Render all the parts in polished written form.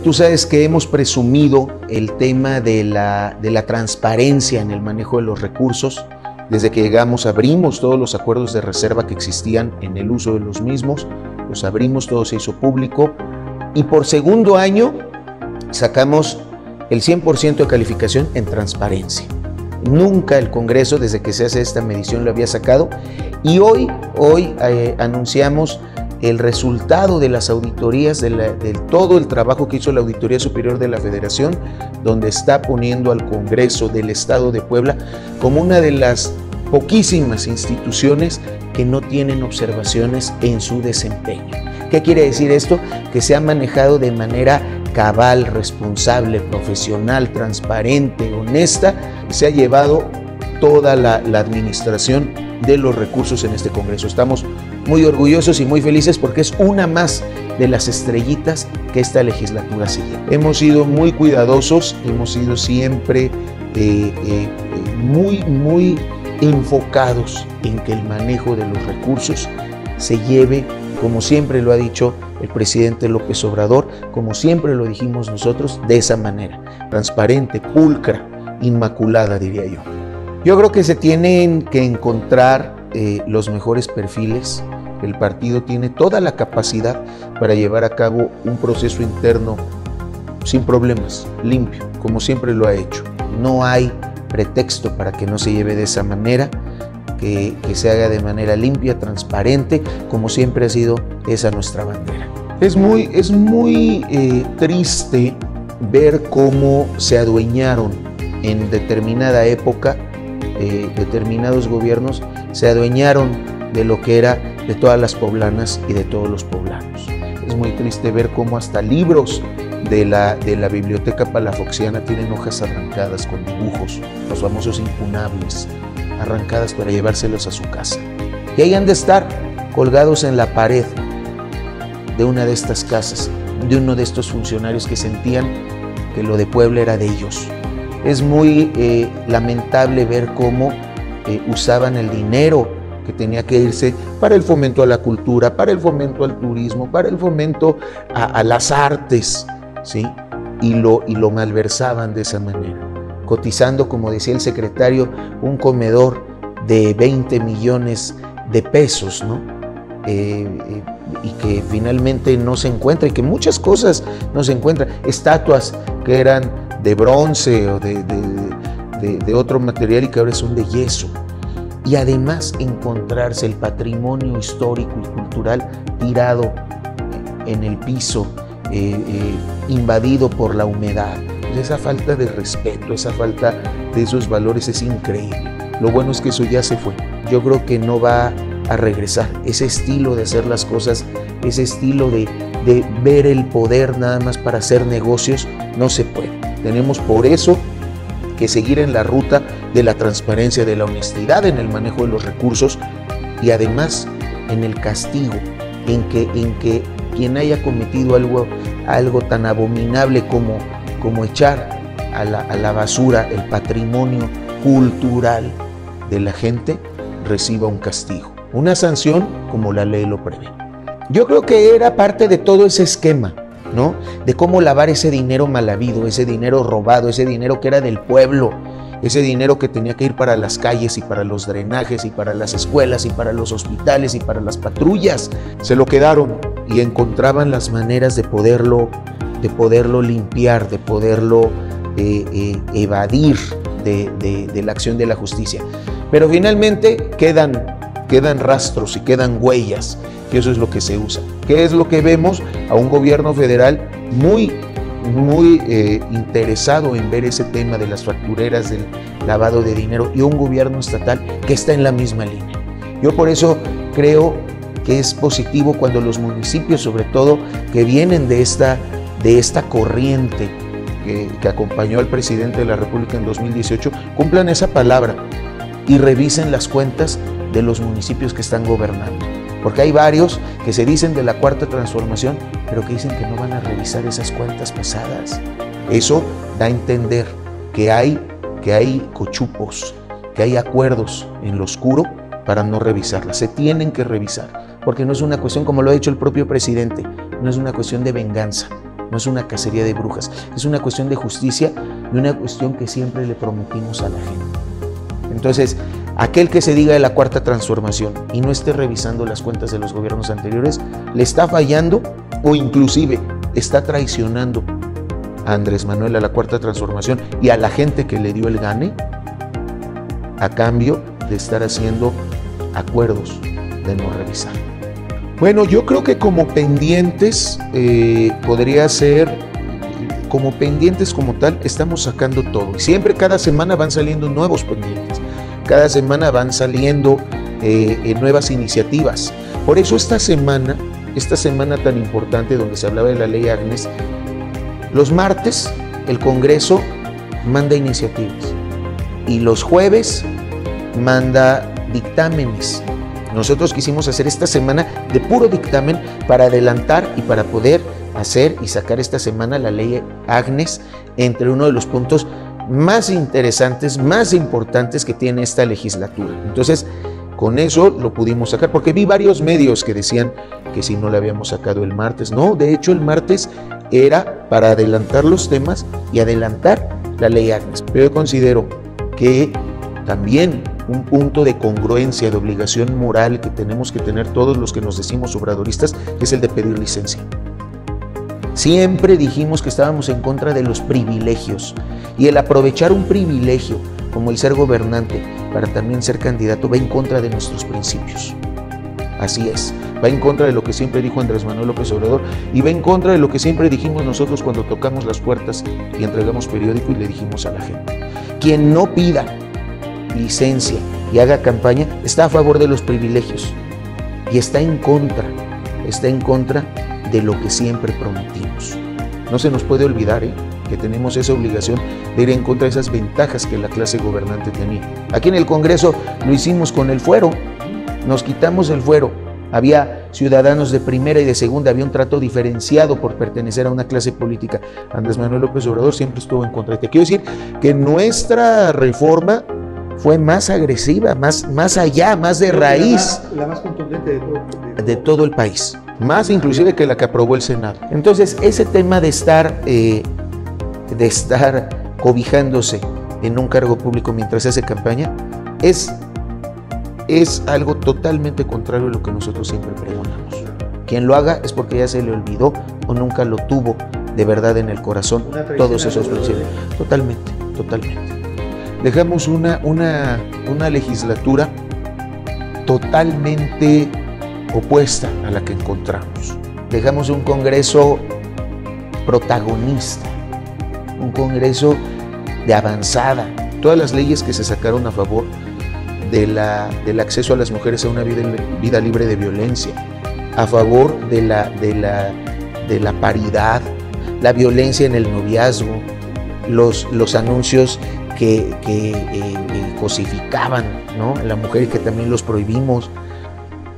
Tú sabes que hemos presumido el tema de la transparencia en el manejo de los recursos. Desde que llegamos abrimos todos los acuerdos de reserva que existían en el uso de los mismos, los abrimos, todo se hizo público y por segundo año sacamos el 100% de calificación en transparencia. Nunca el Congreso, desde que se hace esta medición, lo había sacado y hoy anunciamos el resultado de las auditorías, de todo el trabajo que hizo la Auditoría Superior de la Federación, donde está poniendo al Congreso del Estado de Puebla como una de las poquísimas instituciones que no tienen observaciones en su desempeño. ¿Qué quiere decir esto? Que se ha manejado de manera cabal, responsable, profesional, transparente, honesta, y se ha llevado toda la administración de los recursos en este Congreso. Estamos muy orgullosos y muy felices porque es una más de las estrellitas que esta legislatura sigue. Hemos sido muy cuidadosos, hemos sido siempre muy enfocados en que el manejo de los recursos se lleve, como siempre lo ha dicho el presidente López Obrador, como siempre lo dijimos nosotros, de esa manera, transparente, pulcra, inmaculada, diría yo. Yo creo que se tienen que encontrar los mejores perfiles. El partido tiene toda la capacidad para llevar a cabo un proceso interno sin problemas, limpio, como siempre lo ha hecho. No hay pretexto para que no se lleve de esa manera, que se haga de manera limpia, transparente, como siempre ha sido esa nuestra bandera. Es muy triste ver cómo se adueñaron en determinada época, determinados gobiernos se adueñaron de lo que era de todas las poblanas y de todos los poblanos. Es muy triste ver cómo hasta libros de la biblioteca palafoxiana tienen hojas arrancadas con dibujos, los famosos incunables, arrancadas para llevárselos a su casa. Y ahí han de estar colgados en la pared de una de estas casas, de uno de estos funcionarios que sentían que lo de Puebla era de ellos. Es muy lamentable ver cómo usaban el dinero que tenía que irse para el fomento a la cultura, para el fomento al turismo, para el fomento a las artes, ¿sí? Y lo malversaban de esa manera, cotizando, como decía el secretario, un comedor de 20 millones de pesos, ¿no? Y que finalmente no se encuentra, y que muchas cosas no se encuentran, estatuas que eran de bronce o de otro material y que ahora son de yeso. Y además encontrarse el patrimonio histórico y cultural tirado en el piso, invadido por la humedad. Esa falta de respeto, esa falta de esos valores es increíble. Lo bueno es que eso ya se fue. Yo creo que no va a regresar. Ese estilo de hacer las cosas, ese estilo de ver el poder nada más para hacer negocios, no se puede. Tenemos por eso que seguir en la ruta de la transparencia, de la honestidad en el manejo de los recursos y además en el castigo, en que quien haya cometido algo tan abominable como echar a la basura el patrimonio cultural de la gente, reciba un castigo, una sanción como la ley lo prevé. Yo creo que era parte de todo ese esquema, ¿no? De cómo lavar ese dinero mal habido, ese dinero robado, ese dinero que era del pueblo, ese dinero que tenía que ir para las calles y para los drenajes y para las escuelas y para los hospitales y para las patrullas. Se lo quedaron y encontraban las maneras de poderlo limpiar, de poderlo evadir de la acción de la justicia. Pero finalmente quedan rastros y quedan huellas, y eso es lo que se usa. ¿Qué es lo que vemos? A un gobierno federal muy interesado en ver ese tema de las factureras, del lavado de dinero, y un gobierno estatal que está en la misma línea. Yo por eso creo que es positivo cuando los municipios, sobre todo que vienen de esta corriente que acompañó al presidente de la República en 2018, cumplan esa palabra y revisen las cuentas de los municipios que están gobernando. Porque hay varios que se dicen de la Cuarta Transformación, pero que dicen que no van a revisar esas cuentas pasadas. Eso da a entender que hay cochupos, que hay acuerdos en lo oscuro para no revisarlas. Se tienen que revisar, porque no es una cuestión, como lo ha dicho el propio presidente, no es una cuestión de venganza, no es una cacería de brujas, es una cuestión de justicia y una cuestión que siempre le prometimos a la gente. Entonces, aquel que se diga de la Cuarta Transformación y no esté revisando las cuentas de los gobiernos anteriores, le está fallando o inclusive está traicionando a Andrés Manuel, a la Cuarta Transformación y a la gente que le dio el gane a cambio de estar haciendo acuerdos de no revisar. Bueno, yo creo que como pendientes podría ser, como pendientes como tal, estamos sacando todo. Y siempre, cada semana van saliendo nuevos pendientes. Cada semana van saliendo nuevas iniciativas. Por eso esta semana tan importante donde se hablaba de la ley Agnes, los martes el Congreso manda iniciativas y los jueves manda dictámenes. Nosotros quisimos hacer esta semana de puro dictamen para adelantar y para poder hacer y sacar esta semana la ley Agnes entre uno de los puntos más interesantes, más importantes que tiene esta legislatura. Entonces, con eso lo pudimos sacar, porque vi varios medios que decían que si no lo habíamos sacado el martes. No, de hecho el martes era para adelantar los temas y adelantar la ley Agnes. Pero yo considero que también un punto de congruencia, de obligación moral que tenemos que tener todos los que nos decimos obradoristas, es el de pedir licencia. Siempre dijimos que estábamos en contra de los privilegios, y el aprovechar un privilegio como el ser gobernante para también ser candidato va en contra de nuestros principios. Así es, va en contra de lo que siempre dijo Andrés Manuel López Obrador y va en contra de lo que siempre dijimos nosotros cuando tocamos las puertas y entregamos periódico y le dijimos a la gente: quien no pida licencia y haga campaña está a favor de los privilegios y está en contra de lo que siempre prometimos. No se nos puede olvidar que tenemos esa obligación de ir en contra de esas ventajas que la clase gobernante tenía. Aquí en el Congreso lo hicimos con el fuero, nos quitamos el fuero. Había ciudadanos de primera y de segunda, había un trato diferenciado por pertenecer a una clase política. Andrés Manuel López Obrador siempre estuvo en contra. Te quiero decir que nuestra reforma fue más agresiva, más allá, más de raíz. La más contundente de todo el país. Más inclusive que la que aprobó el Senado. Entonces, ese tema de estar cobijándose en un cargo público mientras se hace campaña es algo totalmente contrario a lo que nosotros siempre pregonamos. Quien lo haga es porque ya se le olvidó o nunca lo tuvo de verdad en el corazón todos esos principios. Totalmente. Dejamos una legislatura totalmente opuesta a la que encontramos. Dejamos un Congreso protagonista, un Congreso de avanzada. Todas las leyes que se sacaron a favor del acceso a las mujeres a una vida libre de violencia, a favor de la paridad, la violencia en el noviazgo, los anuncios que cosificaban, ¿no?, a la mujer y que también los prohibimos.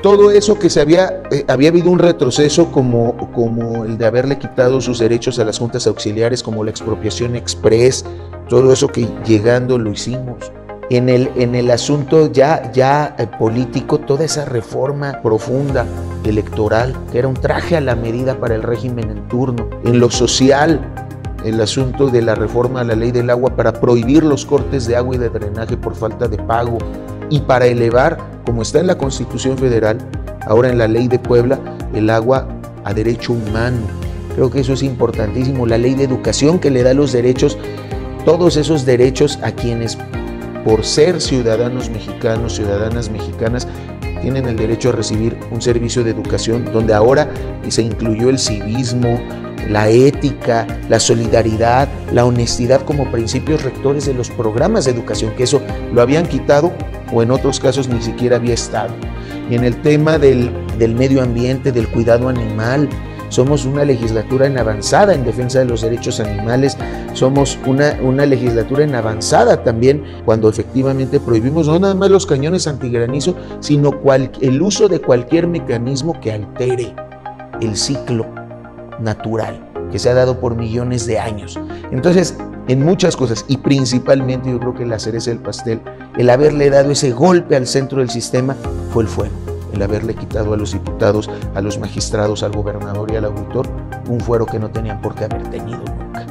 Todo eso que había habido un retroceso como el de haberle quitado sus derechos a las juntas auxiliares, como la expropiación express, todo eso que llegando lo hicimos. En el asunto ya político, toda esa reforma profunda electoral, que era un traje a la medida para el régimen en turno. En lo social, el asunto de la reforma a la ley del agua para prohibir los cortes de agua y de drenaje por falta de pago y para elevar, como está en la Constitución Federal, ahora en la ley de Puebla, el agua a derecho humano. Creo que eso es importantísimo. La ley de educación que le da los derechos, todos esos derechos a quienes por ser ciudadanos mexicanos, ciudadanas mexicanas, tienen el derecho a recibir un servicio de educación donde ahora se incluyó el civismo, la ética, la solidaridad, la honestidad como principios rectores de los programas de educación, que eso lo habían quitado o en otros casos ni siquiera había estado. Y en el tema del medio ambiente, del cuidado animal, somos una legislatura en avanzada en defensa de los derechos animales, somos una legislatura en avanzada también cuando efectivamente prohibimos no nada más los cañones antigranizo, sino el uso de cualquier mecanismo que altere el ciclo natural que se ha dado por millones de años. Entonces, en muchas cosas, y principalmente yo creo que la cereza del pastel, el haberle dado ese golpe al centro del sistema fue el fuero. el haberle quitado a los diputados, a los magistrados, al gobernador y al auditor un fuero que no tenían por qué haber tenido nunca.